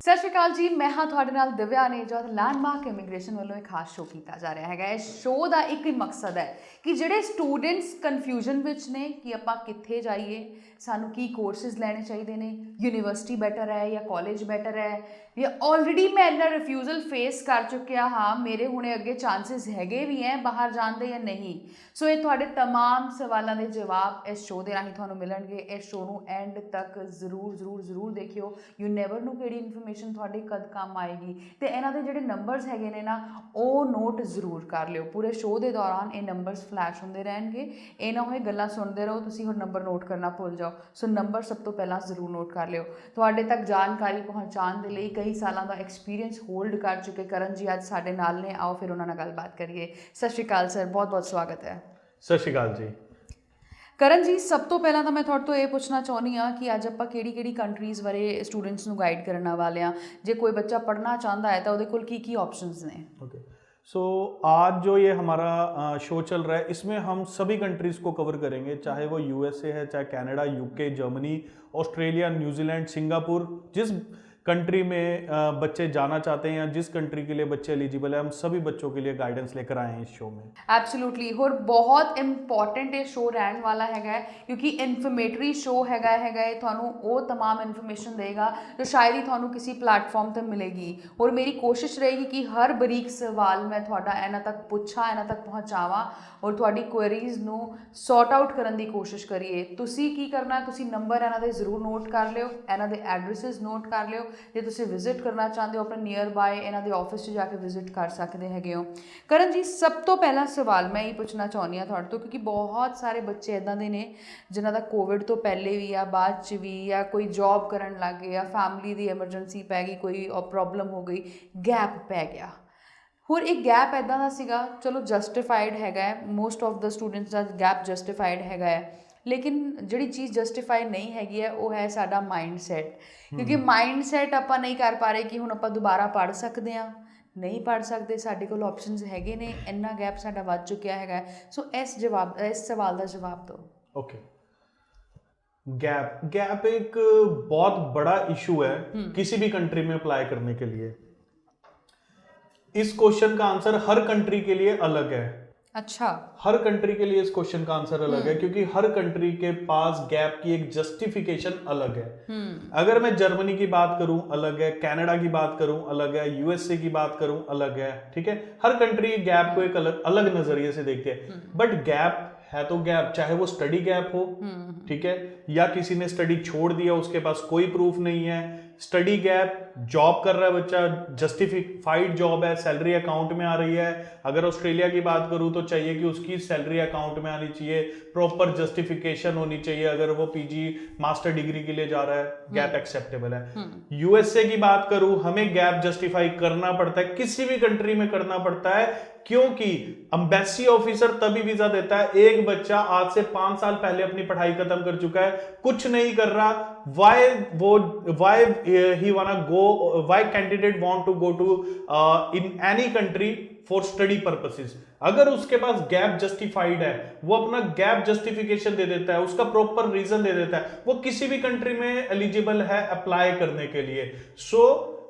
ਸਤਿ ਸ਼੍ਰੀ ਅਕਾਲ ਜੀ, ਮੈਂ ਹਾਂ ਤੁਹਾਡੇ ਨਾਲ ਦਿਵਿਆ ਨੇਜਾ। ਲੈਂਡਮਾਰਕ ਇਮੀਗ੍ਰੇਸ਼ਨ ਵੱਲੋਂ ਇੱਕ ਖਾਸ ਸ਼ੋਅ ਕੀਤਾ ਜਾ ਰਿਹਾ ਹੈਗਾ। ਇਸ ਸ਼ੋਅ ਦਾ ਇੱਕ ਹੀ ਮਕਸਦ ਹੈ ਕਿ ਜਿਹੜੇ ਸਟੂਡੈਂਟਸ ਕਨਫਿਊਜ਼ਨ ਵਿੱਚ ਨੇ ਕਿ ਆਪਾਂ ਕਿੱਥੇ ਜਾਈਏ, ਸਾਨੂੰ ਕੀ ਕੋਰਸਿਸ ਲੈਣੇ ਚਾਹੀਦੇ ਨੇ, ਯੂਨੀਵਰਸਿਟੀ ਬੈਟਰ ਹੈ ਜਾਂ ਕਾਲਜ ਬੈਟਰ ਹੈ, ਜਾਂ ਆਲਰੇਡੀ ਮੈਂ ਇੰਨਾ ਰਿਫਿਊਜ਼ਲ ਫੇਸ ਕਰ ਚੁੱਕਿਆ ਹਾਂ, ਮੇਰੇ ਹੁਣੇ ਅੱਗੇ ਚਾਂਸਿਸ ਹੈਗੇ ਵੀ ਹੈ ਬਾਹਰ ਜਾਣ ਦੇ ਜਾਂ ਨਹੀਂ। ਸੋ ਇਹ ਤੁਹਾਡੇ ਤਮਾਮ ਸਵਾਲਾਂ ਦੇ ਜਵਾਬ ਇਸ ਸ਼ੋਅ ਦੇ ਰਾਹੀਂ ਤੁਹਾਨੂੰ ਮਿਲਣਗੇ। ਇਸ ਸ਼ੋਅ ਨੂੰ ਐਂਡ ਤੱਕ ਜ਼ਰੂਰ ਦੇਖਿਓ। ਯੂ ਨੈਵਰ ਨੂੰ ਕਿਹੜੀ ਇਨਫੋਰਮੇਸ਼ਨ ਤੁਹਾਡੇ ਕਦ ਕੰਮ ਆਏਗੀ। ਅਤੇ ਇਹਨਾਂ ਦੇ ਜਿਹੜੇ ਨੰਬਰਸ ਹੈਗੇ ਨੇ ਨਾ, ਉਹ ਨੋਟ ਜ਼ਰੂਰ ਕਰ ਲਿਓ। ਪੂਰੇ ਸ਼ੋਅ ਦੇ ਦੌਰਾਨ ਇਹ ਨੰਬਰਸ ਫਲੈਸ਼ ਹੁੰਦੇ ਰਹਿਣਗੇ। ਇਹ ਨਾ ਹੋਏ ਗੱਲਾਂ ਸੁਣਦੇ ਰਹੋ ਤੁਸੀਂ ਹੁਣ ਨੰਬਰ ਨੋਟ ਕਰਨਾ ਭੁੱਲ ਜਾਓ। ਸੋ ਨੰਬਰ ਸਭ ਤੋਂ ਪਹਿਲਾਂ ਜ਼ਰੂਰ ਨੋਟ ਕਰ ਲਿਓ। ਤੁਹਾਡੇ ਤੱਕ ਜਾਣਕਾਰੀ ਪਹੁੰਚਾਉਣ ਦੇ ਲਈ ਕਈ ਸਾਲਾਂ ਦਾ ਐਕਸਪੀਰੀਅੰਸ ਹੋਲਡ ਕਰ ਚੁੱਕੇ ਕਰਨ ਜੀ ਅੱਜ ਸਾਡੇ ਨਾਲ ਨੇ। ਆਓ ਫਿਰ ਉਹਨਾਂ ਨਾਲ ਗੱਲਬਾਤ ਕਰੀਏ। ਸਤਿ ਸ਼੍ਰੀ ਅਕਾਲ ਸਰ, ਬਹੁਤ ਬਹੁਤ ਸਵਾਗਤ ਹੈ। ਸਤਿ ਸ਼੍ਰੀ ਅਕਾਲ ਜੀ। ਕਰਨ ਜੀ, ਸਭ ਤੋਂ ਪਹਿਲਾਂ ਤਾਂ ਮੈਂ ਤੁਹਾਡੇ ਤੋਂ ਇਹ ਪੁੱਛਣਾ ਚਾਹੁੰਦੀ ਹਾਂ ਕਿ ਅੱਜ ਆਪਾਂ ਕਿਹੜੀ ਕੰਟਰੀਜ਼ ਬਾਰੇ ਸਟੂਡੈਂट्स ਨੂੰ गाइड ਕਰਨ ਵਾਲੇ ਹਾਂ। ਜੇ ਕੋਈ ਬੱਚਾ ਪੜ੍ਹਨਾ ਚਾਹੁੰਦਾ ਹੈ ਤਾਂ ਉਹਦੇ ਕੋਲ ਕੀ ऑप्शंस ਨੇ? ओके, सो आज जो ये हमारा शो चल रहा है इसमें हम सभी कंट्रीज़ को कवर करेंगे, चाहे वो यूएसए है, चाहे Canada, UK, Germany, Australia, New Zealand, Singapore. जिस कंट्री में बच्चे जाना चाहते हैं या जिस कंट्री के लिए बच्चे एलिजिबल है, हम सभी बच्चों के लिए गाइडेंस लेकर आए हैं इस शो में। ਐਬਸੋਲੂਟਲੀ। ਹੋਰ ਬਹੁਤ ਇੰਪੋਰਟੈਂਟ ਇਹ ਸ਼ੋਅ ਰਹਿਣ ਵਾਲਾ ਹੈਗਾ ਕਿਉਂਕਿ ਇਨਫੋਰਮੇਟਰੀ ਸ਼ੋਅ ਹੈਗਾ ਇਹ ਤੁਹਾਨੂੰ ਉਹ तमाम ਇਨਫੋਰਮੇਸ਼ਨ ਦੇਗਾ ਜੋ ਸ਼ਾਇਦ ਹੀ ਤੁਹਾਨੂੰ ਕਿਸੇ ਪਲੇਟਫਾਰਮ 'ਤੇ ਮਿਲੇਗੀ। ਔਰ ਮੇਰੀ ਕੋਸ਼ਿਸ਼ ਰਹੇਗੀ ਕਿ ਹਰ ਬਰੀਕ ਸਵਾਲ ਮੈਂ ਤੁਹਾਡਾ ਇਹਨਾਂ ਤੱਕ ਪੁੱਛਾਂ, ਇਹਨਾਂ ਤੱਕ ਪਹੁੰਚਾਵਾਂ ਔਰ ਤੁਹਾਡੀ ਕੁਐਰੀਜ਼ ਨੂੰ ਸੌਰਟ ਆਊਟ ਕਰਨ ਦੀ ਕੋਸ਼ਿਸ਼ ਕਰੀਏ। ਤੁਸੀਂ ਕੀ ਕਰਨਾ, ਤੁਸੀਂ ਨੰਬਰ ਇਹਨਾਂ ਦੇ ਜ਼ਰੂਰ ਨੋਟ ਕਰ ਲਿਓ, ਇਹਨਾਂ ਦੇ ਐਡਰੈਸਿਸ ਨੋਟ ਕਰ ਲਿਓ। ਜੇ ਤੁਸੀਂ ਵਿਜ਼ਿਟ ਕਰਨਾ ਚਾਹੁੰਦੇ ਹੋ ਆਪਣੇ ਨੀਅਰ ਬਾਏ ਇਹਨਾਂ ਦੇ ਆਫਿਸ 'ਚ ਜਾ ਕੇ ਵਿਜ਼ਿਟ ਕਰ ਸਕਦੇ ਹੈਗੇ ਹੋ। ਕਰਨ ਜੀ, ਸਭ ਤੋਂ ਪਹਿਲਾ ਸਵਾਲ ਮੈਂ ਇਹ ਪੁੱਛਣਾ ਚਾਹੁੰਦੀ ਹਾਂ ਤੁਹਾਡੇ ਤੋਂ, ਕਿਉਂਕਿ ਬਹੁਤ ਸਾਰੇ ਬੱਚੇ ਇੱਦਾਂ ਦੇ ਨੇ ਜਿਨ੍ਹਾਂ ਦਾ ਕੋਵਿਡ ਤੋਂ ਪਹਿਲੇ ਵੀ ਜਾਂ ਬਾਅਦ 'ਚ ਵੀ, ਜਾਂ ਕੋਈ ਜੌਬ ਕਰਨ ਲੱਗ ਗਏ, ਜਾਂ ਫੈਮਿਲੀ ਦੀ ਐਮਰਜੈਂਸੀ ਪੈ ਗਈ, ਕੋਈ ਪ੍ਰੋਬਲਮ ਹੋ ਗਈ, ਗੈਪ ਪੈ ਗਿਆ। ਹੋਰ ਇੱਕ ਗੈਪ ਇੱਦਾਂ ਦਾ ਸੀਗਾ, ਚਲੋ ਜਸਟੀਫਾਈਡ ਹੈਗਾ, most of the students the gap justified ਹੈਗਾ ਹੈ, ਲੇਕਿਨ ਜਿਹੜੀ ਚੀਜ਼ ਜਸਟੀਫਾਈ ਨਹੀਂ ਹੈਗੀ ਹੈ ਉਹ ਹੈ ਸਾਡਾ ਮਾਈਂਡ ਸੈਟ। ਕਿਉਂਕਿ ਮਾਈਂਡ ਸੈਟ ਆਪਾਂ ਨਹੀਂ ਕਰ ਪਾ ਰਹੇ ਕਿ ਹੁਣ ਆਪਾਂ ਦੁਬਾਰਾ ਪੜ੍ਹ ਸਕਦੇ ਹਾਂ, ਨਹੀਂ ਪੜ੍ਹ ਸਕਦੇ, ਸਾਡੇ ਕੋਲ ਆਪਸ਼ਨਸ ਹੈਗੇ ਨੇ, ਇੰਨਾ ਗੈਪ ਸਾਡਾ ਵੱਧ ਚੁੱਕਿਆ ਹੈਗਾ। ਸੋ ਇਸ ਸਵਾਲ ਦਾ ਜਵਾਬ ਦਿਓ। ओके, गैप एक बहुत बड़ा इशू है किसी भी कंट्री में अप्लाई करने के लिए। इस क्वेश्चन का आंसर हर कंट्री के लिए अलग है। अच्छा, हर कंट्री के लिए इस क्वेश्चन का आंसर अलग है क्योंकि हर कंट्री के पास गैप की एक जस्टिफिकेशन अलग है। अगर मैं जर्मनी की बात करूं अलग है, कनाडा की बात करूं अलग है, यूएसए की बात करूं अलग है। ठीक है, हर कंट्री गैप को एक अलग नजरिए से देखती है। बट गैप है तो गैप, चाहे वो स्टडी गैप हो, ठीक है, या किसी ने स्टडी छोड़ दिया उसके पास कोई प्रूफ नहीं है, स्टडी गैप, जॉब कर रहा है बच्चा, जस्टिफाइड जॉब है, सैलरी अकाउंट में आ रही है। अगर ऑस्ट्रेलिया की बात करूं तो चाहिए कि उसकी सैलरी अकाउंट में आनी चाहिए, प्रॉपर जस्टिफिकेशन होनी चाहिए। अगर वो पीजी मास्टर डिग्री के लिए जा रहा है, गैप एक्सेप्टेबल है। यूएसए की बात करूं, हमें गैप जस्टिफाई करना पड़ता है, किसी भी कंट्री में करना पड़ता है, क्योंकि एम्बेसी ऑफिसर तभी वीजा देता है एक बच्चा आज से 5 साल पहले अपनी पढ़ाई खत्म कर चुका है, कुछ नहीं कर रहा, why candidate want to go to in any country for study purposes। अगर उसके पास गैप जस्टिफाइड है, वो अपना गैप जस्टिफिकेशन दे देता है, उसका प्रॉपर रीजन दे देता है, वो किसी भी कंट्री में एलिजिबल है अप्लाई करने के लिए। सो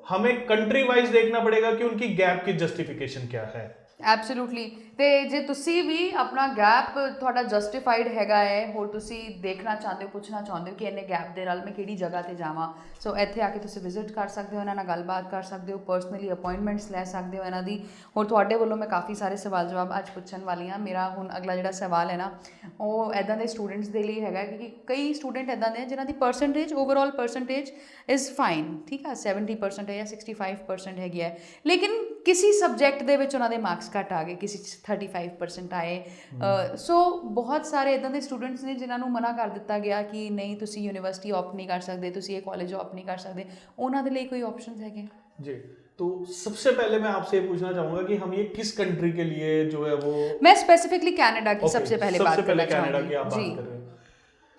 हमें कंट्री वाइज देखना पड़ेगा कि उनकी गैप की जस्टिफिकेशन क्या है। ਐਬਸੋਲੂਟਲੀ। ਅਤੇ ਜੇ ਤੁਸੀਂ ਵੀ ਆਪਣਾ ਗੈਪ ਤੁਹਾਡਾ ਜਸਟੀਫਾਈਡ ਹੈਗਾ ਹੈ, ਹੋਰ ਤੁਸੀਂ ਦੇਖਣਾ ਚਾਹੁੰਦੇ ਹੋ, ਪੁੱਛਣਾ ਚਾਹੁੰਦੇ ਹੋ ਕਿ ਇੰਨੇ ਗੈਪ ਦੇ ਨਾਲ ਮੈਂ ਕਿਹੜੀ ਜਗ੍ਹਾ 'ਤੇ ਜਾਵਾਂ, ਸੋ ਇੱਥੇ ਆ ਕੇ ਤੁਸੀਂ ਵਿਜ਼ਿਟ ਕਰ ਸਕਦੇ ਹੋ, ਇਹਨਾਂ ਨਾਲ ਗੱਲਬਾਤ ਕਰ ਸਕਦੇ ਹੋ, ਪਰਸਨਲੀ ਅਪਾਇੰਟਮੈਂਟਸ ਲੈ ਸਕਦੇ ਹੋ ਇਹਨਾਂ ਦੀ। ਹੋਰ ਤੁਹਾਡੇ ਵੱਲੋਂ ਮੈਂ ਕਾਫੀ ਸਾਰੇ ਸਵਾਲ ਜਵਾਬ ਅੱਜ ਪੁੱਛਣ ਵਾਲੀ ਹਾਂ। ਮੇਰਾ ਹੁਣ ਅਗਲਾ ਜਿਹੜਾ ਸਵਾਲ ਹੈ ਨਾ, ਉਹ ਇੱਦਾਂ ਦੇ ਸਟੂਡੈਂਟਸ ਦੇ ਲਈ ਹੈਗਾ ਕਿ ਕਈ ਸਟੂਡੈਂਟ ਇੱਦਾਂ ਦੇ ਜਿਨ੍ਹਾਂ ਦੀ percentage, overall percentage is fine, ਠੀਕ ਆ, 70% ਹੈ ਜਾਂ 65% ਹੈਗੀ ਹੈ, ਲੇਕਿਨ ਕਿਸੇ ਸਬਜੈਕਟ ਦੇ ਵਿੱਚ ਉਹਨਾਂ ਦੇ ਮਾਰਕਸ ਘੱਟ ਆ ਗਏ, ਕਿਸੇ 'ਚ 35% ਆਏ। ਸੋ ਬਹੁਤ ਸਾਰੇ ਇੱਦਾਂ ਦੇ ਸਟੂਡੈਂਟਸ ਨੇ ਜਿਨ੍ਹਾਂ ਨੂੰ ਮਨਾ ਕਰ ਦਿੱਤਾ ਗਿਆ ਕਿ ਨਹੀਂ ਤੁਸੀਂ ਯੂਨੀਵਰਸਿਟੀ ਓਪ ਨਹੀਂ ਕਰ ਸਕਦੇ, ਤੁਸੀਂ ਇਹ ਕਾਲਜ ਓਪ नहीं कर सकते, ਉਹਨਾਂ ਦੇ ਲਈ ਕੋਈ ऑप्शंस है? जी, तो सबसे पहले मैं आपसे ये पूछना चाहूंगा कि हम ये किस कंट्री के लिए जो है वो, मैं स्पेसिफिकली कनाडा की सबसे पहले बात करना कनाडा की आप बात कर रहे हैं।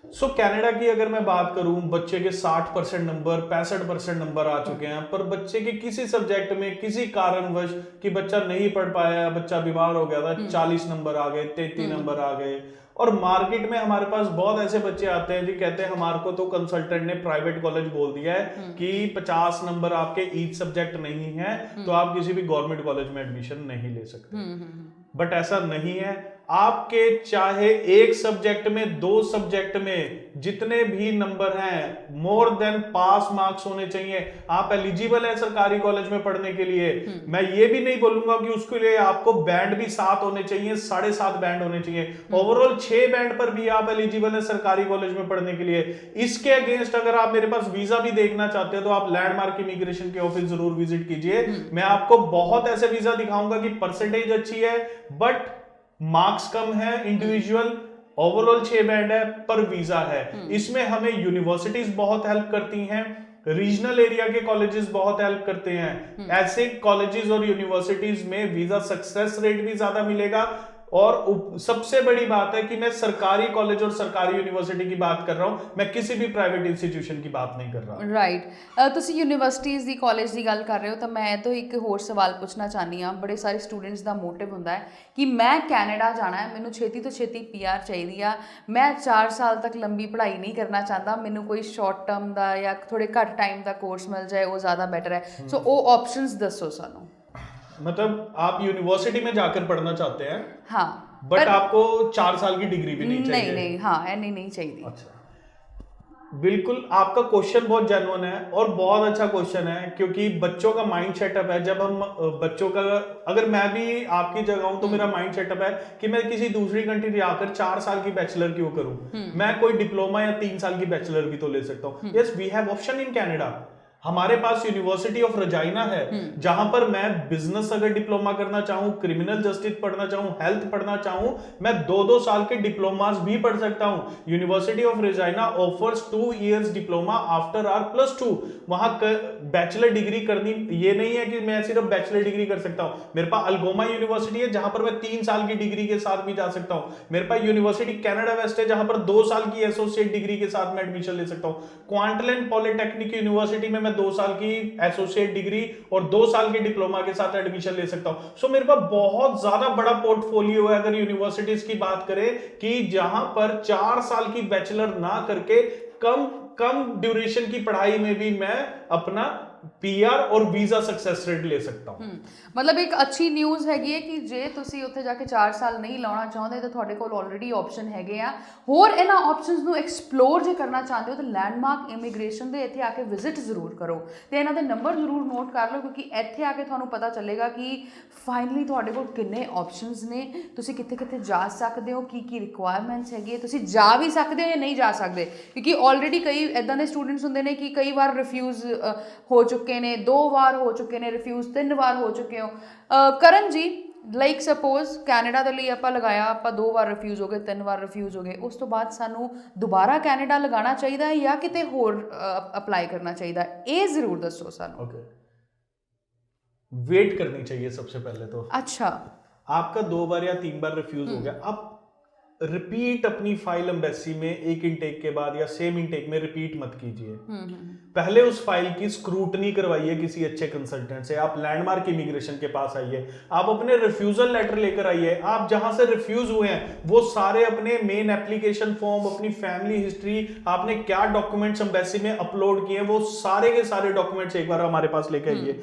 सो कनाडा की अगर मैं बात करूं, बच्चे के 60% नंबर, 65% नंबर आ चुके हैं, पर बच्चे के किसी सब्जेक्ट में किसी कारणवश कि बच्चा नहीं पढ़ पाया, बच्चा बीमार हो गया था, 40 नंबर आ गए, 33 नंबर आ गए, और मार्केट में हमारे पास बहुत ऐसे बच्चे आते हैं जी, कहते हैं हमारे को तो कंसल्टेंट ने प्राइवेट कॉलेज बोल दिया है कि 50 नंबर आपके ईच सब्जेक्ट नहीं है तो आप किसी भी गवर्नमेंट कॉलेज में एडमिशन नहीं ले सकते। बट ऐसा नहीं है, आपके चाहे एक सब्जेक्ट में, 2 सब्जेक्ट में जितने भी नंबर हैं, मोर देन पास मार्क्स होने चाहिए, आप एलिजिबल है सरकारी कॉलेज में पढ़ने के लिए। मैं ये भी नहीं बोलूंगा कि उसके लिए आपको बैंड भी 7 होने चाहिए, 7.5 बैंड होने चाहिए, ओवरऑल 6 बैंड पर भी आप एलिजिबल है सरकारी कॉलेज में पढ़ने के लिए। इसके अगेंस्ट अगर आप मेरे पास वीजा भी देखना चाहते हो तो आप लैंडमार्क इमिग्रेशन के ऑफिस जरूर विजिट कीजिए। मैं आपको बहुत ऐसे वीजा दिखाऊंगा कि परसेंटेज अच्छी है बट मार्क्स कम है, इंडिविजुअल ओवरऑल 6 बैंड है पर वीजा है। इसमें हमें यूनिवर्सिटीज बहुत हेल्प करती हैं, रीजनल एरिया के कॉलेजेस बहुत हेल्प करते हैं। ऐसे कॉलेजेस और यूनिवर्सिटीज में वीजा सक्सेस रेट भी ज्यादा मिलेगा। और सबसे बड़ी बात है कि मैं सरकारी कॉलेज और सरकारी यूनिवर्सिटी की बात कर रहा हूं, मैं किसी भी प्राइवेट इंस्टीट्यूशन की बात नहीं कर रहा। राइट, ਤੁਸੀਂ ਯੂਨੀਵਰਸਿਟੀਜ਼ ਦੀ ਕਾਲਜ ਦੀ ਗੱਲ ਕਰ ਰਹੇ ਹੋ ਤਾਂ ਮੈਂ ਤਾਂ ਇੱਕ ਹੋਰ ਸਵਾਲ ਪੁੱਛਣਾ ਚਾਹਨੀ ਆ। ਬੜੇ ਸਾਰੇ ਸਟੂਡੈਂਟਸ ਦਾ ਮੋਟਿਵ ਹੁੰਦਾ ਹੈ ਕਿ ਮੈਂ ਕੈਨੇਡਾ ਜਾਣਾ ਹੈ, ਮੈਨੂੰ ਛੇਤੀ ਤੋਂ ਛੇਤੀ ਪੀਆਰ ਚਾਹੀਦੀ ਆ, ਮੈਂ 4 ਸਾਲ ਤੱਕ ਲੰਬੀ ਪੜ੍ਹਾਈ ਨਹੀਂ ਕਰਨਾ ਚਾਹੁੰਦਾ, ਮੈਨੂੰ ਕੋਈ ਸ਼ਾਰਟ ਟਰਮ ਦਾ ਜਾਂ ਥੋੜੇ ਘੱਟ ਟਾਈਮ ਦਾ ਕੋਰਸ ਮਿਲ ਜਾਏ ਉਹ ਜ਼ਿਆਦਾ ਬੈਟਰ ਹੈ। ਸੋ ਉਹ ਆਪਸ਼ਨਸ ਦੱਸੋ ਸਾਨੂੰ। मतलब आप यूनिवर्सिटी में जाकर पढ़ना चाहते हैं? हाँ, बट आपको 4 साल की डिग्री भी नहीं चाहिए? नहीं, हाँ, नहीं चाहिए। अच्छा, बिल्कुल आपका क्वेश्चन बहुत जेन्युइन है और बहुत अच्छा क्वेश्चन है, क्योंकि बच्चों का माइंड सेटअप है। जब हम बच्चों का, अगर मैं भी आपकी जगह हूं तो मेरा माइंड सेटअप है कि मैं किसी दूसरी कंट्री जाकर 4 साल की बैचलर क्यों करूं, मैं कोई डिप्लोमा या 3 साल की बैचलर भी तो ले सकता हूं। Yes, we have option in Canada. हमारे पास यूनिवर्सिटी ऑफ रजाइना है जहां पर मैं बिजनेस अगर डिप्लोमा करना चाहूं, क्रिमिनल जस्टिस पढ़ना चाहूं, हेल्थ पढ़ना चाहूं, मैं 2-2 साल के डिप्लोमास भी पढ़ सकता हूं। University of Regina offers 2 years diploma after our +2। वहां बैचलर डिग्री करनी, ये नहीं है कि मैं सिर्फ बैचलर डिग्री कर सकता हूं। मेरे पास अल्गोमा यूनिवर्सिटी है जहां पर मैं 3 साल की डिग्री के साथ भी जा सकता हूं। मेरे पास यूनिवर्सिटी कनाडा वेस्ट है जहां पर 2 साल की एसोसिएट डिग्री के साथ मैं एडमिशन ले सकता हूं। क्वांटलैंड पॉलिटेक्निक यूनिवर्सिटी में 2 साल की एसोसिएट डिग्री और 2 साल के डिप्लोमा के साथ एडमिशन ले सकता हूं। सो मेरे पास बहुत ज्यादा बड़ा पोर्टफोलियो है अगर यूनिवर्सिटीज की बात करें, कि जहां पर 4 साल की बैचलर ना करके कम ड्यूरेशन की पढ़ाई में भी मैं अपना पीआर और वीजा सक्सेस रेट ले सकता हूं। मतलब एक अच्छी न्यूज़ हैगी है कि जे ਤੁਸੀਂ ਉੱਥੇ ਜਾ ਕੇ 4 ਸਾਲ ਨਹੀਂ ਲਾਉਣਾ ਚਾਹੁੰਦੇ ਤਾਂ ਤੁਹਾਡੇ ਕੋਲ ਆਲਰੇਡੀ ਆਪਸ਼ਨ ਹੈਗੇ ਆ। ਹੋਰ ਇਹਨਾਂ ਆਪਸ਼ਨਸ ਨੂੰ ਐਕਸਪਲੋਰ ਜੇ ਕਰਨਾ ਚਾਹੁੰਦੇ ਹੋ ਤਾਂ ਲੈਂਡਮਾਰਕ ਇਮੀਗ੍ਰੇਸ਼ਨ ਦੇ ਇੱਥੇ ਆ ਕੇ ਵਿਜ਼ਿਟ ਜ਼ਰੂਰ ਕਰੋ ਤੇ ਇਹਨਾਂ ਦੇ ਨੰਬਰ ਜ਼ਰੂਰ ਨੋਟ ਕਰ ਲਓ, ਕਿਉਂਕਿ ਇੱਥੇ ਆ ਕੇ ਤੁਹਾਨੂੰ ਪਤਾ ਚੱਲੇਗਾ ਕਿ ਫਾਈਨਲੀ ਤੁਹਾਡੇ ਕੋਲ ਕਿੰਨੇ ਆਪਸ਼ਨਸ ਨੇ, ਤੁਸੀਂ ਕਿੱਥੇ ਕਿੱਥੇ ਜਾ ਸਕਦੇ ਹੋ, ਕੀ ਰਿਕੁਆਇਰਮੈਂਟਸ ਹੈਗੀ, ਤੁਸੀਂ ਜਾ ਵੀ ਸਕਦੇ ਹੋ ਜਾਂ ਨਹੀਂ ਜਾ ਸਕਦੇ। ਕਿਉਂਕਿ ਆਲਰੇਡੀ ਕਈ ਇੱਦਾਂ ਦੇ ਸਟੂਡੈਂਟਸ ਹੁੰਦੇ ਨੇ ਕਿ ਕਈ ਵਾਰ ਰਿਫਿਊਜ਼ ਹੋ ਚੁੱਕੇ ਨੇ, 2 ਵਾਰ ਹੋ ਚੁੱਕੇ ਨੇ ਰਿਫਿਊਜ਼, 3 ਵਾਰ ਹੋ ਚੁੱਕੇ ਹੋ। ਕਰਨ ਜੀ, ਲਾਈਕ ਸਪੋਜ਼ ਕੈਨੇਡਾ ਦੇ ਲਈ ਆਪਾਂ ਲਗਾਇਆ, ਆਪਾਂ 2 ਵਾਰ ਰਿਫਿਊਜ਼ ਹੋ ਗਏ, 3 ਵਾਰ ਰਿਫਿਊਜ਼ ਹੋ ਗਏ, ਉਸ ਤੋਂ ਬਾਅਦ ਸਾਨੂੰ ਦੁਬਾਰਾ ਕੈਨੇਡਾ ਲਗਾਉਣਾ ਚਾਹੀਦਾ ਹੈ ਜਾਂ ਕਿਤੇ ਹੋਰ ਅਪਲਾਈ ਕਰਨਾ ਚਾਹੀਦਾ, ਇਹ ਜ਼ਰੂਰ ਦੱਸੋ ਸਾਨੂੰ। ओके, वेट करनी चाहिए सबसे पहले तो। अच्छा, आपका 2 बार या 3 बार रिफ्यूज हो गया, आप रिपीट अपनी फाइल एम्बेसी में एक इनटेक के बाद या सेम इनटेक में रिपीट मत कीजिए। पहले उस फाइल की स्क्रूटनी करवाइए किसी अच्छे कंसल्टेंट से। आप लैंडमार्क इमिग्रेशन के पास आइए, आप अपने रिफ्यूजल लेटर लेकर आइए, आप जहां से रिफ्यूज हुए हैं वो सारे अपने मेन एप्लीकेशन फॉर्म, अपनी फैमिली हिस्ट्री, आपने क्या डॉक्यूमेंट्स एम्बेसी में अपलोड किए, वो सारे के सारे डॉक्यूमेंट्स एक बार हमारे पास लेकर आइए।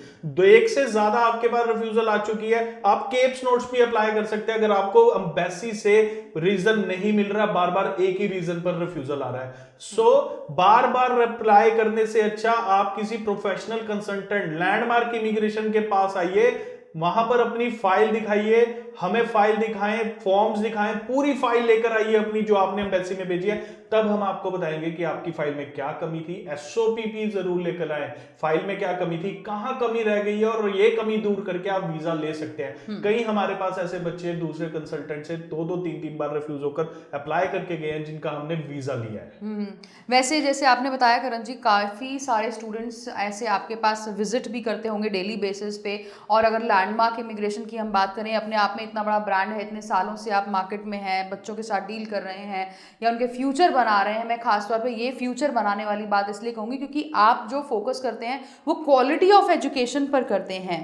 1 से ज्यादा आपके पास रिफ्यूजल आ चुकी है, आप केप्स नोट्स भी अप्लाई कर सकते हैं। अगर आपको एम्बेसी से रीजन नहीं मिल रहा, बार बार एक ही रीजन पर रिफ्यूजल आ रहा है, सो बार बार अप्लाई करने से अच्छा आप किसी प्रोफेशनल कंसल्टेंट लैंडमार्क इमिग्रेशन के पास आइए, वहां पर अपनी फाइल दिखाइए, हमें फाइल दिखाएं, फॉर्म्स दिखाएं, पूरी फाइल लेकर आइए अपनी जो आपने एम्बेसी में भेजी है, तब हम आपको बताएंगे कि आपकी फाइल में क्या कमी थी। एसओपीपी जरूर लेकर आए, फाइल में क्या कमी थी, कहां कमी रह गई है, और ये कमी दूर करके आप वीजा ले सकते हैं। कई हमारे पास ऐसे बच्चे दूसरे कंसल्टेंट से 2-2, 3-3 बार रिफ्यूज होकर अप्लाई करके गए हैं जिनका हमने वीजा लिया है। वैसे जैसे आपने बताया करण जी, काफ़ी सारे स्टूडेंट्स ऐसे आपके पास विजिट भी करते होंगे डेली बेसिस पे, और अगर लैंडमार्क इमिग्रेशन की हम बात करें, अपने आप में इतना बड़ा ब्रांड है, इतने सालों से आप मार्केट में हैं, बच्चों के साथ डील कर रहे हैं या उनके फ्यूचर बना रहे हैं। मैं खासतौर पे ये फ्यूचर बनाने वाली बात इसलिए कहूँगी क्योंकि आप जो फोकस करते हैं वो क्वालिटी ऑफ एजुकेशन पर करते हैं,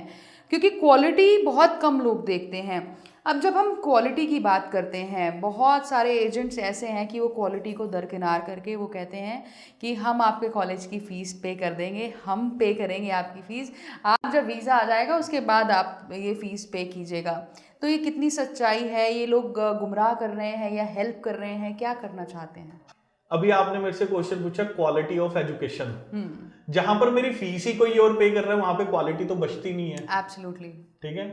क्योंकि क्वालिटी बहुत कम लोग देखते हैं। अब जब हम क्वालिटी की बात करते हैं, बहुत सारे एजेंट्स ऐसे हैं कि वो क्वालिटी को दरकिनार करके वो कहते हैं कि हम आपके कॉलेज की फ़ीस पे कर देंगे, हम पे करेंगे आपकी फ़ीस, आप जब वीज़ा आ जाएगा उसके बाद आप ये फ़ीस पे कीजिएगा। तो ये कितनी सच्चाई है? ये लोग गुमराह कर रहे हैं या हेल्प कर रहे हैं, क्या करना चाहते हैं? अभी आपने मेरे से क्वेश्चन पूछा क्वालिटी ऑफ एजुकेशन, जहां पर मेरी फीस ही कोई और पे कर रहा है वहां पे क्वालिटी तो बचती नहीं है। एब्सोल्युटली। ठीक है,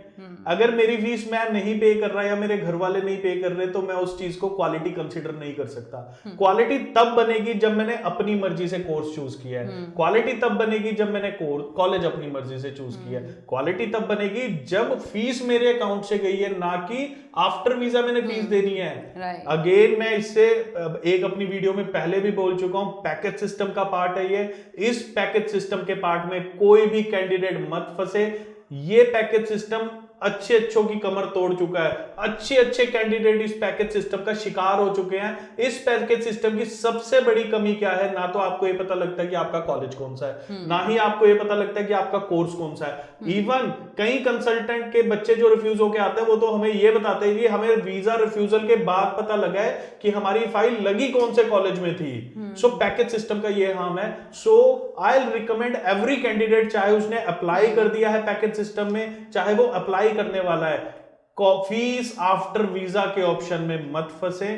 अगर मेरी फीस मैं नहीं पे कर रहा या मेरे घर वाले नहीं पे कर रहे तो मैं उस चीज को क्वालिटी कंसीडर नहीं कर सकता। क्वालिटी तब बनेगी जब मैंने अपनी मर्जी से कोर्स चूज किया है, क्वालिटी तब बनेगी जब मैंने कॉलेज अपनी मर्जी से चूज किया है, क्वालिटी तब बनेगी जब फीस मेरे अकाउंट से गई है, ना कि आफ्टर वीजा मैंने फीस देनी है। अगेन मैं इससे एक अपनी वीडियो में पहले भी बोल चुका हूं, पैकेज सिस्टम का पार्ट है ये। इस पैकेज सिस्टम के पार्ट में कोई भी कैंडिडेट मत फंसे। ये पैकेज सिस्टम अच्छे अच्छों की कमर तोड़ चुका है, अच्छे अच्छे कैंडिडेट इस पैकेज सिस्टम का शिकार हो चुके हैं। इस पैकेज सिस्टम की सबसे बड़ी कमी क्या है, ना तो आपको ये पता लगता है कि आपका कॉलेज कौन सा है, ना ही आपको ये पता लगता है कि आपका कोर्स कौन सा है। इवन कई कंसल्टेंट के बच्चे जो रिफ्यूज होके आते हैं वो तो हमें ये बताते हैं कि हमें वीजा रिफ्यूजल के बाद पता लगा है कि हमारी फाइल लगी कौन से कॉलेज में थी। सो पैकेज सिस्टम का ये हार्म है। सो आई रिकमेंड एवरी कैंडिडेट, चाहे उसने अप्लाई कर दिया है पैकेज सिस्टम में, चाहे वो अप्लाई करने वाला है, फीस आफ्टर वीजा के ऑप्शन में मत फंसे।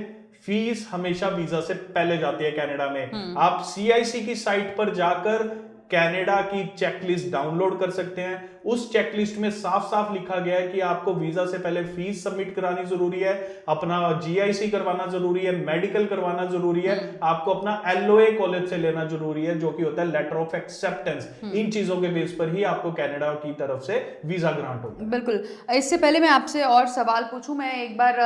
फीस हमेशा वीजा से पहले जाती है कनाडा में। आप CIC की साइट पर जाकर कनाडा की चेकलिस्ट डाउनलोड कर सकते हैं। उस चेकलिस्ट में साफ साफ लिखा गया है कि आपको वीजा से पहले फीस सबमिट करानी जरूरी है, अपना GIC करवाना जरूरी है, मेडिकल करवाना जरूरी है, आपको अपना LOA कॉलेज से लेना जरूरी है, जो कि होता है लेटर ऑफ एक्सेप्टेंस। इन चीजों के बेस पर ही आपको कनाडा की तरफ से वीजा ग्रांट होता है। बिल्कुल। इससे पहले मैं आपसे और सवाल पूछूं, मैं एक बार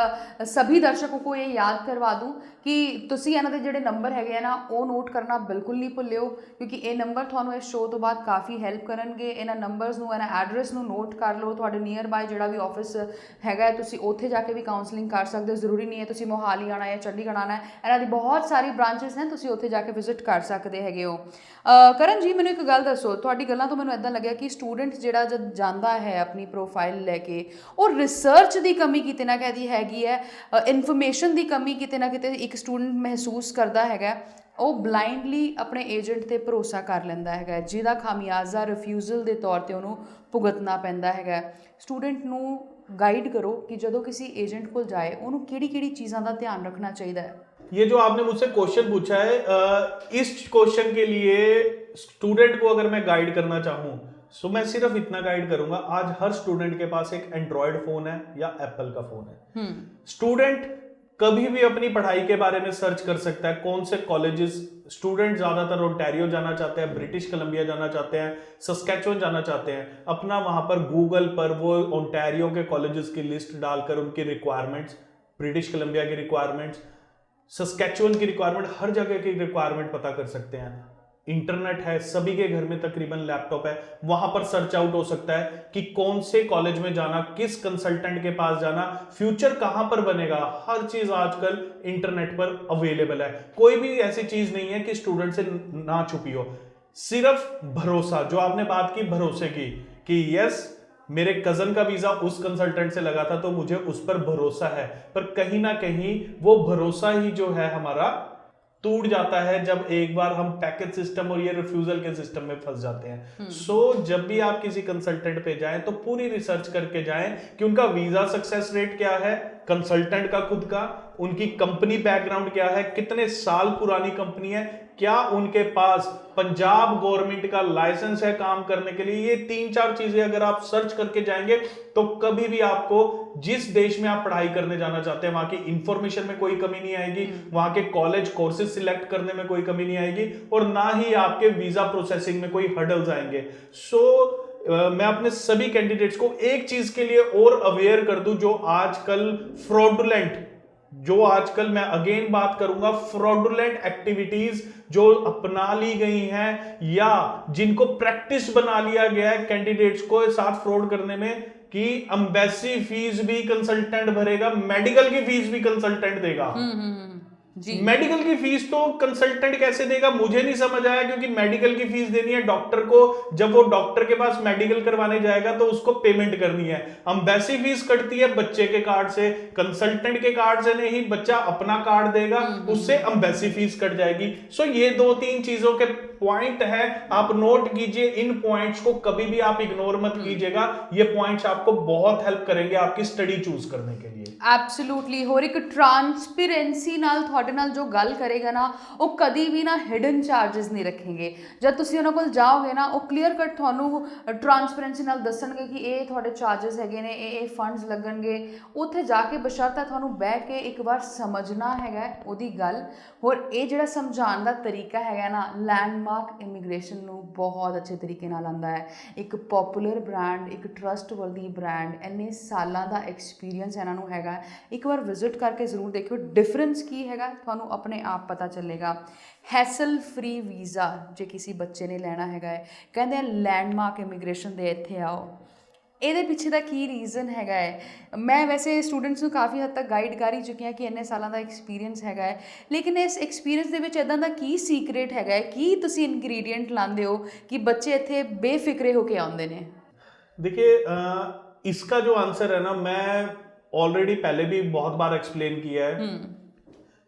सभी दर्शकों को ये याद करवा दूं कि तुसी ਇਹਨਾਂ ਦੇ ਜਿਹੜੇ ਨੰਬਰ ਹੈਗੇ ਆ ਨਾ ਉਹ ਨੋਟ ਕਰਨਾ ਬਿਲਕੁਲ ਨਹੀਂ ਭੁੱਲਿਓ, ਕਿਉਂਕਿ ਇਹ ਨੰਬਰ ਤੁਹਾਨੂੰ ਇਸ ਸ਼ੋਅ ਤੋਂ ਬਾਅਦ ਕਾਫੀ ਹੈਲਪ ਕਰਨਗੇ। ਇਹਨਾਂ ਨੰਬਰਸ ਨੂੰ, ਇਹਨਾਂ ਐਡਰੈਸ ਨੂੰ ਨੋਟ ਕਰ ਲਓ। ਤੁਹਾਡੇ ਨੀਅਰ ਬਾਏ ਜਿਹੜਾ ਵੀ ਆਫਿਸ ਹੈਗਾ ਤੁਸੀਂ ਉੱਥੇ ਜਾ ਕੇ ਵੀ ਕਾਉਂਸਲਿੰਗ ਕਰ ਸਕਦੇ ਹੋ। ਜ਼ਰੂਰੀ ਨਹੀਂ ਹੈ ਤੁਸੀਂ ਮੋਹਾਲੀ ਆਣਾ ਹੈ ਜਾਂ ਚੰਡੀਗੜ੍ਹ ਆਣਾ ਹੈ, ਇਹਨਾਂ ਦੀ ਬਹੁਤ ਸਾਰੀ ਬ੍ਰਾਂਚਿਸ ਨੇ, ਤੁਸੀਂ ਉੱਥੇ ਜਾ ਕੇ ਵਿਜ਼ਿਟ ਕਰ ਸਕਦੇ ਹੈਗੇ ਹੋ। ਕਰਨ ਜੀ, ਮੈਨੂੰ ਇੱਕ ਗੱਲ ਦੱਸੋ, ਤੁਹਾਡੀ ਗੱਲਾਂ ਤੋਂ ਮੈਨੂੰ ਇੱਦਾਂ ਲੱਗਿਆ ਕਿ ਸਟੂਡੈਂਟ ਜਿਹੜਾ ਜਦ ਜਾਂਦਾ ਹੈ ਆਪਣੀ ਪ੍ਰੋਫਾਈਲ ਲੈ ਕੇ, ਉਹ ਰਿਸਰਚ ਦੀ ਕਮੀ ਕਿਤੇ ਨਾ ਕਿਤੇ ਹੈਗੀ ਹੈ, ਇਨਫੋਰਮੇਸ਼ਨ ਦੀ ਕਮੀ ਕਿਤੇ ਨਾ ਕਿਤੇ ਇੱਕ ਸਟੂਡੈਂਟ ਮਹਿਸੂਸ ਕਰਦਾ ਹੈਗਾ। ਉਹ ਬਲਾਈਂਡਲੀ ਆਪਣੇ ਏਜੰਟ ਤੇ ਭਰੋਸਾ ਕਰ ਲੈਂਦਾ ਹੈਗਾ, ਜਿਹਦਾ ਖਾਮਿਆਜ਼ਾ ਰਿਫਿਊਜ਼ਲ ਦੇ ਤੌਰ ਤੇ ਉਹਨੂੰ ਭੁਗਤਣਾ ਪੈਂਦਾ ਹੈਗਾ। ਸਟੂਡੈਂਟ ਨੂੰ गाइड करो कि जदों किसी एजेंट को जाए उन्होंने किहड़ी-किहड़ी चीज़ों का ध्यान रखना चाहिए। ये जो आपने मुझसे क्वेश्चन पूछा है, इस क्वेश्चन के लिए स्टूडेंट को अगर मैं गाइड करना चाहूँ तो मैं सिर्फ इतना गाइड करूंगा, आज हर स्टूडेंट के पास एक एंड्रॉयड फोन है या एप्पल का फोन है। स्टूडेंट कभी भी अपनी पढ़ाई के बारे में सर्च कर सकता है, कौन से कॉलेजेस, स्टूडेंट ज्यादातर ओंटारियो जाना चाहते हैं, ब्रिटिश कोलंबिया जाना चाहते हैं, सस्कैचुअन जाना चाहते हैं, अपना वहां पर गूगल पर वो ओंटारियो के कॉलेजेस की लिस्ट डालकर उनकी रिक्वायरमेंट्स, ब्रिटिश कोलंबिया की रिक्वायरमेंट्स, सस्कैचुअन की रिक्वायरमेंट, हर जगह की रिक्वायरमेंट पता कर सकते हैं। इंटरनेट है, सभी के घर में तकरीबन लैपटॉप है, वहां पर सर्च आउट हो सकता है कि कौन से कॉलेज में जाना, किस कंसल्टेंट के पास जाना, फ्यूचर कहां पर बनेगा, हर चीज आजकल इंटरनेट पर अवेलेबल है। कोई भी ऐसी चीज नहीं है कि स्टूडेंट से ना छुपी हो, सिर्फ भरोसा। जो आपने बात की भरोसे की कि यस मेरे कजन का वीजा उस कंसल्टेंट से लगा था तो मुझे उस पर भरोसा है, पर कहीं ना कहीं वो भरोसा ही जो है हमारा टूट जाता है जब एक बार हम पैकेज सिस्टम और ये रिफ्यूजल के सिस्टम में फंस जाते हैं। सो जब भी आप किसी कंसल्टेंट पे जाएं तो पूरी रिसर्च करके जाएं कि उनका वीजा सक्सेस रेट क्या है, कंसल्टेंट का खुद का, उनकी कंपनी बैकग्राउंड क्या है, कितने साल पुरानी कंपनी है, क्या उनके पास पंजाब गवर्नमेंट का लाइसेंस है काम करने के लिए। ये 3-4 चीजें अगर आप सर्च करके जाएंगे तो कभी भी आपको जिस देश में आप पढ़ाई करने जाना चाहते हैं वहां की इंफॉर्मेशन में कोई कमी नहीं आएगी, वहां के कॉलेज कोर्सेज सिलेक्ट करने में कोई कमी नहीं आएगी, और ना ही आपके वीजा प्रोसेसिंग में कोई हर्डल्स आएंगे। सो मैं अपने सभी कैंडिडेट्स को एक चीज के लिए और अवेयर कर दूं, जो आजकल फ्रॉडुलेंट, जो आजकल मैं अगेन बात करूंगा, फ्रॉडुलेंट एक्टिविटीज जो अपना ली गई हैं या जिनको प्रैक्टिस बना लिया गया है कैंडिडेट्स को साथ फ्रॉड करने में, कि एम्बेसी फीस भी कंसल्टेंट भरेगा, मेडिकल की फीस भी कंसल्टेंट देगा। जी। मेडिकल की फीस तो कंसल्टेंट कैसे देगा, मुझे नहीं समझ आया, क्योंकि मेडिकल की फीस देनी है डॉक्टर को, जब वो डॉक्टर के पास मेडिकल करवाने जाएगा तो उसको पेमेंट करनी है। एम्बेसी फीस कटती है बच्चे के कार्ड से, कंसल्टेंट के कार्ड से नहीं, बच्चा अपना कार्ड देगा, उससे एम्बेसी फीस कट जाएगी। सो ये 2-3 चीजों के पॉइंट है, आप नोट कीजिए, इन पॉइंट्स को कभी भी आप इग्नोर मत कीजिएगा, ये पॉइंट्स आपको बहुत हेल्प करेंगे आपकी स्टडी चूज करने के लिए। ਐਬਸੋਲੂਟਲੀ। ਹੋਰ ਇੱਕ ਟਰਾਂਸਪੇਰੈਂਸੀ ਨਾਲ ਤੁਹਾਡੇ ਨਾਲ ਜੋ ਗੱਲ ਕਰੇਗਾ ਨਾ, ਉਹ ਕਦੀ ਵੀ ਨਾ ਹਿਡਨ ਚਾਰजेस ਨਹੀਂ ਰੱਖेंगे। ਜਦ ਤੁਸੀਂ ਉਹਨਾਂ ਕੋਲ ਜਾਓਗੇ ਨਾ, ਉਹ ਕਲੀਅਰ ਕੱਟ ਤੁਹਾਨੂੰ ਟਰਾਂਸਪੇਰੈਂਸੀ ਨਾਲ ਦੱਸਣਗੇ ਕਿ ਇਹ ਤੁਹਾਡੇ ਚਾਰजेस ਹੈਗੇ ਨੇ, ਇਹ ਫੰਡਸ ਲੱਗਣਗੇ। ਉੱਥੇ ਜਾ ਕੇ ਬਸ਼ਰਤਾ ਤੁਹਾਨੂੰ ਬਹਿ ਕੇ ਇੱਕ ਵਾਰ ਸਮਝਣਾ ਹੈਗਾ ਉਹਦੀ ਗੱਲ। ਹੋਰ ਇਹ ਜਿਹੜਾ ਸਮਝਾਉਣ ਦਾ ਤਰੀਕਾ ਹੈਗਾ ਨਾ, ਲੈਂਡਮਾਰਕ ਇਮੀਗ੍ਰੇਸ਼ਨ ਨੂੰ ਬਹੁਤ ਅੱਛੇ ਤਰੀਕੇ ਨਾਲ ਆਉਂਦਾ ਹੈ। ਇੱਕ ਪੋਪੂਲਰ ਬ੍ਰਾਂਡ, ਇੱਕ ਟਰਸਟਵਰਦੀ ਬ੍ਰਾਂਡ, ਇੰਨੇ ਸਾਲਾਂ ਦਾ ਐਕਸਪੀਰੀਅੰਸ ਇਹਨਾਂ ਨੂੰ ਹੈਗਾ। ਇੱਕ ਵਾਰ ਵਿਜ਼ਿਟ ਕਰਕੇ ਜ਼ਰੂਰ ਦੇਖਿਓ, ਡਿਫਰੈਂਸ ਕੀ ਹੈਗਾ ਤੁਹਾਨੂੰ ਆਪਣੇ ਆਪ ਪਤਾ ਚੱਲੇਗਾ। ਹੈਸਲ ਫ੍ਰੀ ਵੀਜ਼ਾ ਜੇ ਕਿਸੇ ਬੱਚੇ ਨੇ ਲੈਣਾ ਹੈਗਾ ਹੈ, ਕਹਿੰਦੇ ਆ ਲੈਂਡਮਾਰਕ ਇਮੀਗ੍ਰੇਸ਼ਨ ਦੇ ਇੱਥੇ ਆਓ। ਇਹਦੇ ਪਿੱਛੇ ਦਾ ਕੀ ਰੀਜ਼ਨ ਹੈਗਾ ਹੈ? ਮੈਂ ਵੈਸੇ ਸਟੂਡੈਂਟਸ ਨੂੰ ਕਾਫੀ ਹੱਦ ਤੱਕ ਗਾਈਡ ਕਰ ਹੀ ਚੁੱਕੀ ਹਾਂ ਕਿ ਇੰਨੇ ਸਾਲਾਂ ਦਾ ਐਕਸਪੀਰੀਅੰਸ ਹੈਗਾ ਹੈ, ਲੇਕਿਨ ਇਸ ਐਕਸਪੀਰੀਅੰਸ ਦੇ ਵਿੱਚ ਇੱਦਾਂ ਦਾ ਕੀ ਸੀਕ੍ਰੇਟ ਹੈਗਾ ਹੈ, ਕੀ ਤੁਸੀਂ ਇਨਗਰੀਡੀਐਂਟ ਲਾਉਂਦੇ ਹੋ ਕਿ ਬੱਚੇ ਇੱਥੇ ਬੇਫਿਕਰੇ ਹੋ ਕੇ ਆਉਂਦੇ ਨੇ? देखिए इसका जो आंसर है ना, मैं ऑलरेडी पहले भी बहुत बार एक्सप्लेन किया है,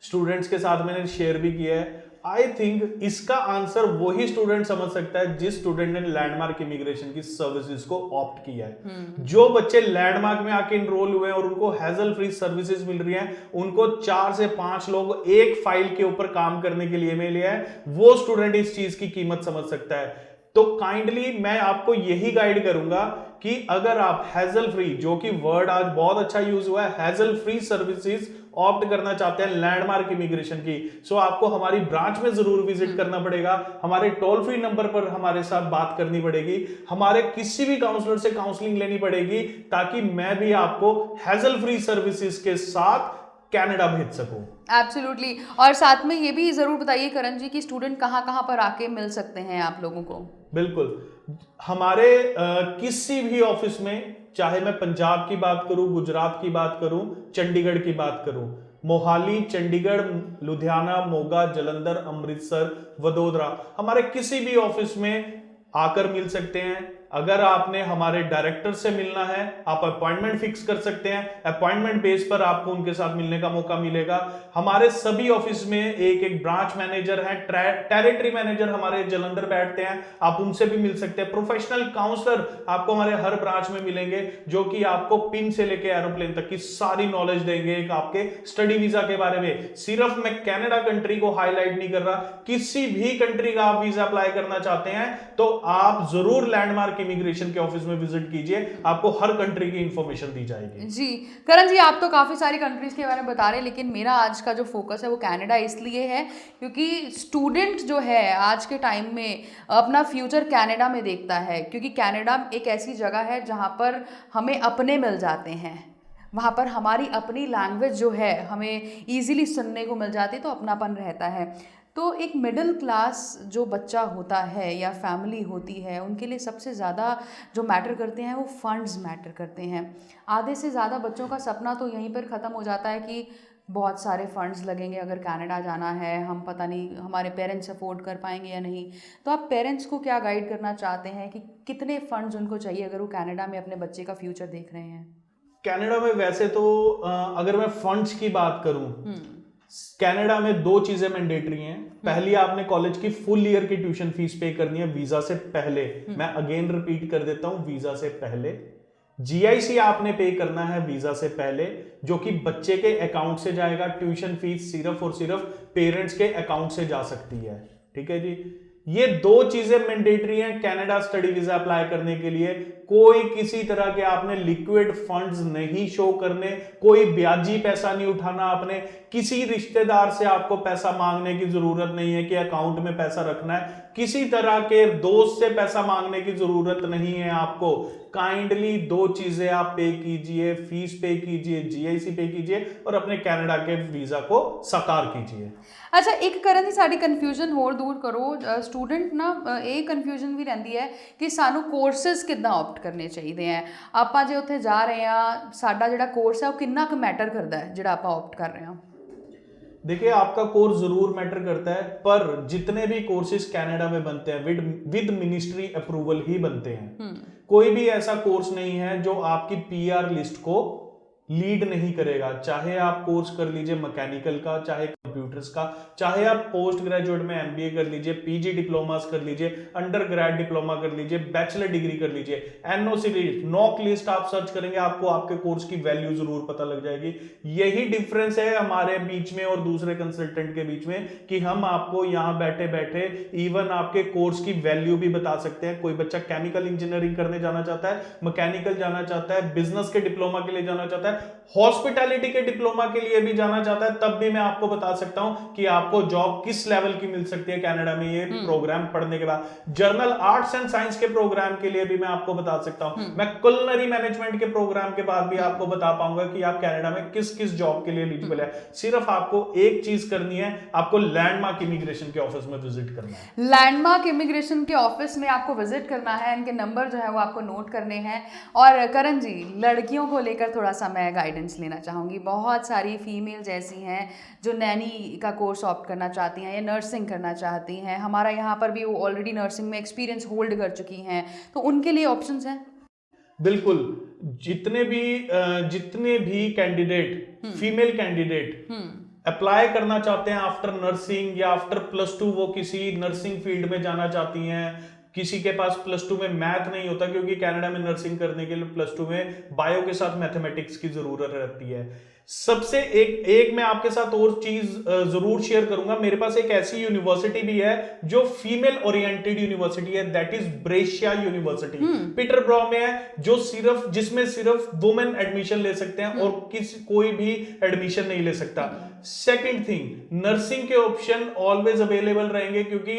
स्टूडेंट्स के साथ मैंने शेयर भी किया है। आई थिंक इसका आंसर वही स्टूडेंट समझ सकता है जिस स्टूडेंट ने लैंडमार्क इमिग्रेशन की सर्विसेज को ऑप्ट किया है। जो बच्चे लैंडमार्क में आके इनरोल हुए हैं और उनको हैजल फ्री सर्विसेज मिल रही हैं, उनको 4 से 5 लोग एक फाइल के ऊपर काम करने के लिए मिले हैं, वो स्टूडेंट इस चीज की कीमत समझ सकता है। तो काइंडली मैं आपको यही गाइड करूंगा कि अगर आप हैजल फ्री, जो कि वर्ड आज बहुत अच्छा यूज हुआ है, हैजल फ्री सर्विसेज ऑप्ट करना चाहते हैं लैंडमार्क इमिग्रेशन की, सो आपको हमारी ब्रांच में जरूर विजिट करना पड़ेगा, हमारे टोल फ्री नंबर पर हमारे साथ बात करनी पड़ेगी, हमारे किसी भी काउंसलर से काउंसलिंग लेनी पड़ेगी, ताकि मैं भी आपको हैजल फ्री सर्विसेज के साथ कनाडा भेज सकूं। एब्सोल्युटली। और साथ में ये भी ज़रूर बताइए करण जी कि स्टूडेंट कहाँ कहाँ पर आके मिल सकते हैं आप लोगों को? बिल्कुल, हमारे किसी भी ऑफिस में, चाहे मैं पंजाब की बात करूं, गुजरात की बात करूं, चंडीगढ़ की बात करूं, मोहाली, चंडीगढ़, लुधियाना, मोगा, जलंधर, अमृतसर, वडोदरा, हमारे किसी भी ऑफिस में आकर मिल सकते हैं। अगर आपने हमारे डायरेक्टर से मिलना है, आप अपॉइंटमेंट फिक्स कर सकते हैं, अपॉइंटमेंट बेस पर आपको उनके साथ मिलने का मौका मिलेगा। हमारे सभी ऑफिस में एक एक ब्रांच मैनेजर है, टेरिटरी मैनेजर हमारे जलंधर बैठते हैं, आप उनसे भी मिल सकते हैं। प्रोफेशनल काउंसलर आपको हमारे हर ब्रांच में मिलेंगे, जो कि आपको पिन से लेके एरोप्लेन तक की सारी नॉलेज देंगे एक आपके स्टडी वीजा के बारे में। सिर्फ मैं कनाडा कंट्री को हाईलाइट नहीं कर रहा, किसी भी कंट्री का आप वीजा अप्लाई करना चाहते हैं तो आप जरूर लैंडमार्क इमिग्रेशन के ऑफिस में विजिट कीजिए, आपको हर कंट्री की इंफॉर्मेशन दी जाएगी। जी करण जी, आप तो काफ़ी सारी कंट्रीज़ के बारे में बता रहे हैं, लेकिन मेरा आज का जो फोकस है वो कनाडा इसलिए है क्योंकि स्टूडेंट जो है आज के टाइम में अपना फ्यूचर कनाडा में देखता है, क्योंकि कनाडा एक ऐसी जगह है जहाँ पर हमें अपने मिल जाते हैं, वहाँ पर हमारी अपनी लैंग्वेज जो है हमें ईजिली सुनने को मिल जाती है, तो अपनापन रहता है। तो एक मिडिल क्लास जो बच्चा होता है या फैमिली होती है, उनके लिए सबसे ज़्यादा जो मैटर करते हैं वो फंड्स मैटर करते हैं। आधे से ज़्यादा बच्चों का सपना तो यहीं पर ख़त्म हो जाता है कि बहुत सारे फंड्स लगेंगे अगर कनाडा जाना है, हम पता नहीं हमारे पेरेंट्स अफोर्ड कर पाएंगे या नहीं। तो आप पेरेंट्स को क्या गाइड करना चाहते हैं कि कितने फंड्स उनको चाहिए अगर वो कनाडा में अपने बच्चे का फ्यूचर देख रहे हैं? कनाडा में वैसे तो अगर मैं फंड्स की बात करूं, कनाडा में 2 चीजें मैंडेटरी हैं। पहली, आपने कॉलेज की फुल ईयर की ट्यूशन फीस पे करनी है वीजा से पहले। मैं अगेन रिपीट कर देता हूं, वीजा से पहले। जीआईसी आपने पे करना है वीजा से पहले, जो कि बच्चे के अकाउंट से जाएगा। ट्यूशन फीस सिर्फ और सिर्फ पेरेंट्स के अकाउंट से जा सकती है, ठीक है जी। ये 2 चीजें मैंडेटरी हैं कनाडा स्टडी वीजा अप्लाई करने के लिए। कोई किसी तरह के आपने लिक्विड फंड्स नहीं शो करने, कोई ब्याजी पैसा नहीं उठाना, आपने किसी रिश्तेदार से आपको पैसा मांगने की जरूरत नहीं है कि अकाउंट में पैसा रखना है, किसी तरह के दोस्त से पैसा मांगने की जरूरत नहीं है आपको। काइंडली 2 चीजें आप पे कीजिए, फीस पे कीजिए, जीआईसी पे कीजिए और अपने कनाडा के वीजा को साकार कीजिए। अच्छा, एक ਕਰਨ ਦੀ ਸਾਡੀ ਕਨਫਿਊਜ਼ਨ ਹੋਰ ਦੂਰ ਕਰੋ। ਸਟੂਡੈਂਟ ਨਾ ਇਹ ਕਨਫਿਊਜ਼ਨ ਵੀ ਰਹਿੰਦੀ ਹੈ ਕਿ ਸਾਨੂੰ ਕੋਰਸਿਸ ਕਿੱਦਾਂ ਆਪਟ ਕਰਨੇ ਚਾਹੀਦੇ ਹੈ। ਆਪਾਂ ਜੇ ਉੱਥੇ ਜਾ ਰਹੇ ਹਾਂ, ਸਾਡਾ ਜਿਹੜਾ ਕੋਰਸ ਹੈ ਉਹ ਕਿੰਨਾ ਕੁ ਮੈਟਰ ਕਰਦਾ ਹੈ ਜਿਹੜਾ ਆਪਾਂ ਆਪਟ ਕਰ ਰਹੇ ਹਾਂ? देखिए आपका कोर्स जरूर मैटर करता है, पर जितने भी कोर्सेज कनाडा में बनते हैं विद मिनिस्ट्री अप्रूवल ही बनते हैं। कोई भी ऐसा कोर्स नहीं है जो आपकी पीआर लिस्ट को लीड नहीं करेगा। चाहे आप कोर्स कर लीजिए मैकेनिकल का, चाहे कंप्यूटर्स का, चाहे आप पोस्ट ग्रेजुएट में एमबीए कर लीजिए, पीजी डिप्लोमास कर लीजिए, अंडर ग्रेड डिप्लोमा कर लीजिए, बैचलर डिग्री कर लीजिए, एनओसी लिस्ट, नॉक लिस्ट आप सर्च करेंगे, आपको आपके कोर्स की वैल्यू जरूर पता लग जाएगी। यही डिफरेंस है हमारे बीच में और दूसरे कंसल्टेंट के बीच में कि हम आपको यहां बैठे बैठे इवन आपके कोर्स की वैल्यू भी बता सकते हैं। कोई बच्चा केमिकल इंजीनियरिंग करने जाना चाहता है, मैकेनिकल जाना चाहता है, बिजनेस के डिप्लोमा के लिए जाना चाहता है, हॉस्पिटैलिटी के डिप्लोमा के लिए भी जाना चाहता है, तब भी मैं आपको बता सकता हूं कि आपको जॉब किस लेवल की मिल सकती है कनाडा में ये प्रोग्राम पढ़ने के बाद। जर्नल आर्ट्स एंड साइंस के प्रोग्राम के लिए भी मैं आपको बता सकता हूं। मैं कुलिनरी मैनेजमेंट के प्रोग्राम के बाद भी आपको बता पाऊंगा कि आप कनाडा में किस किस जॉब के लिए एलिजिबल है। सिर्फ आपको एक चीज करनी है, आपको लैंडमार्क इमिग्रेशन के ऑफिस में विजिट करना है। लैंडमार्क इमिग्रेशन के ऑफिस में आपको विजिट करना है, इनके नंबर जो है वो आपको नोट करने हैं। और करण जी, लड़कियों को लेकर थोड़ा सा मैं गाइडेंस लेना चाहूँगी। बहुत सारी फीमेल्स ऐसी हैं जो नैनी का कोर्स ऑप्ट करना चाहती हैं या नर्सिंग करना चाहती हैं। हमारा यहाँ पर भी वो ऑलरेडी नर्सिंग में एक्सपीरियंस होल्ड कर चुकी हैं, तो उनके लिए ऑप्शंस हैं? बिल्कुल, जितने भी कैंडिडेट, फीमेल कैंडिडेट अप्लाई करना चाहते हैं आफ्टर नर्सिंग या आफ्टर +2, वो किसी नर्सिंग फील्ड में जाना चाहती हैं, किसी के पास +2 में मैथ नहीं होता क्योंकि कनाडा में नर्सिंग करने के लिए +2 में बायो के साथ मैथमेटिक्स की जरूरत रहती है। सबसे एक मैं आपके साथ और चीज जरूर शेयर करूंगा। मेरे पास एक ऐसी यूनिवर्सिटी भी है जो फीमेल ओरिएंटेड यूनिवर्सिटी है, दैट इज ब्रेशिया यूनिवर्सिटी, पीटरब्रो में है, जो जिसमें सिर्फ वुमेन एडमिशन ले सकते हैं और कोई भी एडमिशन नहीं ले सकता। सेकंड थिंग, नर्सिंग के ऑप्शन ऑलवेज अवेलेबल रहेंगे क्योंकि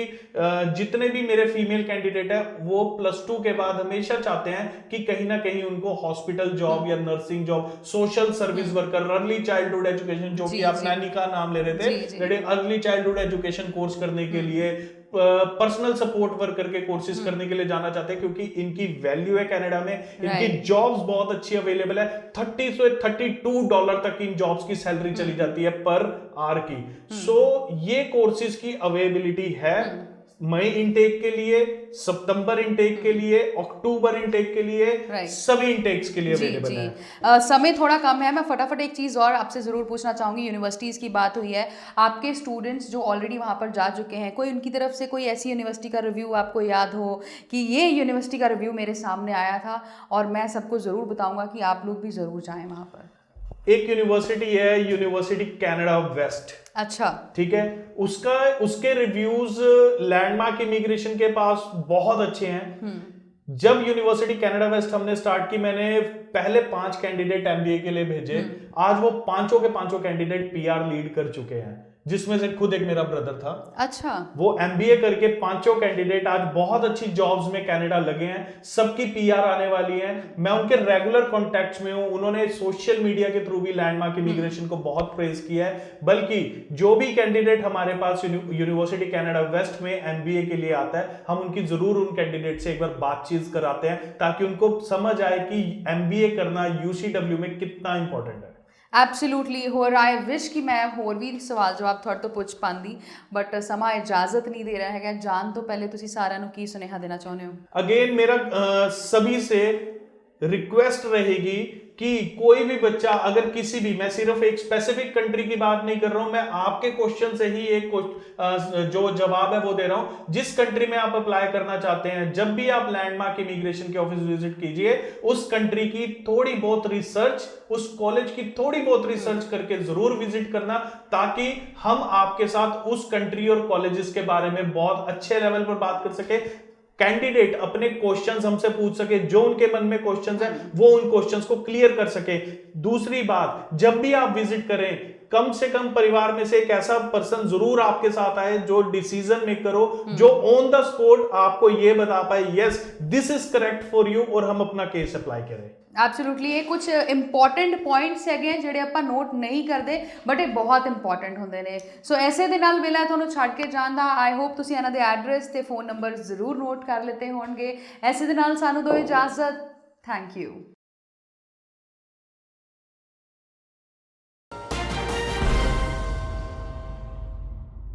जितने भी मेरे फीमेल कैंडिडेट है वो +2 के बाद हमेशा चाहते हैं कि कहीं ना कहीं उनको हॉस्पिटल जॉब या nursing job, social service worker, early childhood education, जो कि आप नैनी का नाम ले रहे थे, अर्ली चाइल्डहुड एजुकेशन कोर्स करने के लिए, पर्सनल सपोर्ट वर्कर के कोर्सेज करने के लिए जाना चाहते हैं क्योंकि इनकी वैल्यू है कनाडा में, इनकी जॉब्स बहुत अच्छी अवेलेबल है। $30 से $32 तक इन जॉब्स की सैलरी चली जाती है पर आवर की। सो ये कोर्सेज की अवेलेबिलिटी है मई इनटेक के लिए, सितंबर इनटेक के लिए, अक्टूबर इनटेक के लिए, सभी इनटेक्स के लिए अवेलेबल है। समय थोड़ा कम है, मैं फटाफट एक चीज़ और आपसे ज़रूर पूछना चाहूँगी। यूनिवर्सिटीज़ की बात हुई है, आपके स्टूडेंट्स जो ऑलरेडी वहाँ पर जा चुके हैं, कोई उनकी तरफ से कोई ऐसी यूनिवर्सिटी का रिव्यू आपको याद हो कि ये यूनिवर्सिटी का रिव्यू मेरे सामने आया था और मैं सबको ज़रूर बताऊँगा कि आप लोग भी ज़रूर जाएँ वहाँ पर? एक यूनिवर्सिटी है, यूनिवर्सिटी कनाडा वेस्ट। अच्छा, ठीक है, उसके रिव्यूज लैंडमार्क इमिग्रेशन के पास बहुत अच्छे हैं। जब यूनिवर्सिटी कनाडा वेस्ट हमने स्टार्ट की, मैंने पहले 5 कैंडिडेट एमबीए के लिए भेजे, आज वो पांचों के पांचों कैंडिडेट पीआर लीड कर चुके हैं, जिसमें से खुद एक मेरा ब्रदर था। अच्छा, वो एमबीए करके पांचों कैंडिडेट आज बहुत अच्छी जॉब्स में कनाडा लगे हैं, सबकी पीआर आने वाली है। मैं उनके रेगुलर कॉन्टैक्ट्स में हूं, उन्होंने सोशल मीडिया के थ्रू भी लैंडमार्क इमिग्रेशन को बहुत प्रेज किया है। बल्कि जो भी कैंडिडेट हमारे पास यूनिवर्सिटी कनाडा वेस्ट में एमबीए के लिए आता है, हम उनकी जरूर उन कैंडिडेट से एक बार बातचीत कराते हैं ताकि उनको समझ आए कि एमबीए करना यूसीडब्ल्यू में कितना इंपॉर्टेंट है। एब्सोल्युटली। होर आई विश कि मैं होर भी सवाल जवाब थोड़े तो पुछ पाती, बट समा इजाजत नहीं दे रहा है। जान तो पहले तुसी सारिਆਂ ਨੂੰ ਕੀ सुनेहा देना चाਹੁੰਦੇ हो? अगेन मेरा सभी से रिक्वेस्ट रहेगी कि कोई भी बच्चा अगर किसी भी, मैं सिर्फ एक स्पेसिफिक कंट्री की बात नहीं कर रहा हूं, मैं आपके क्वेश्चन से ही एक जो जवाब है वो दे रहा हूं। जिस कंट्री में आप अप्लाई करना चाहते हैं, जब भी आप लैंडमार्क इमिग्रेशन के ऑफिस विजिट कीजिए, उस कंट्री की थोड़ी बहुत रिसर्च, उस कॉलेज की थोड़ी बहुत रिसर्च करके जरूर विजिट करना, ताकि हम आपके साथ उस कंट्री और कॉलेजेस के बारे में बहुत अच्छे लेवल पर बात कर सके। कैंडिडेट अपने क्वेश्चंस हमसे पूछ सके, जो उनके मन में क्वेश्चंस हैं वो उन क्वेश्चंस को क्लियर कर सके। दूसरी बात, जब भी आप विजिट करें, कम से कम परिवार में से एक ऐसा पर्सन जरूर आपके साथ आए जो डिसीजन मेकर हो, जो ऑन द स्पॉट आपको ये बता पाए yes this is correct for you, और हम अपना केस अप्लाई करें। एब्सोल्युटली। ये कुछ इंपॉर्टेंट पॉइंट्स है ਜਿਹੜੇ ਆਪਾਂ ਨੋਟ ਨਹੀਂ ਕਰਦੇ, ਬਟ ਇਹ ਬਹੁਤ ਇੰਪੋਰਟੈਂਟ ਹੁੰਦੇ ਨੇ। ਸੋ ਐਸੇ ਦੇ ਨਾਲ ਵੇਲਾ ਤੁਹਾਨੂੰ ਛੱਡ ਕੇ ਜਾਣ ਦਾ, ਆਈ ਹੋਪ ਤੁਸੀਂ ਇਹਨਾਂ ਦੇ ਐਡਰੈਸ ਤੇ ਫੋਨ ਨੰਬਰ ਜ਼ਰੂਰ ਨੋਟ ਕਰ ਲਿੱਤੇ ਹੋਣਗੇ। ਐਸੇ ਦੇ ਨਾਲ ਸਾਨੂੰ ਦਿਓ ਇਜਾਜ਼ਤ। Thank you.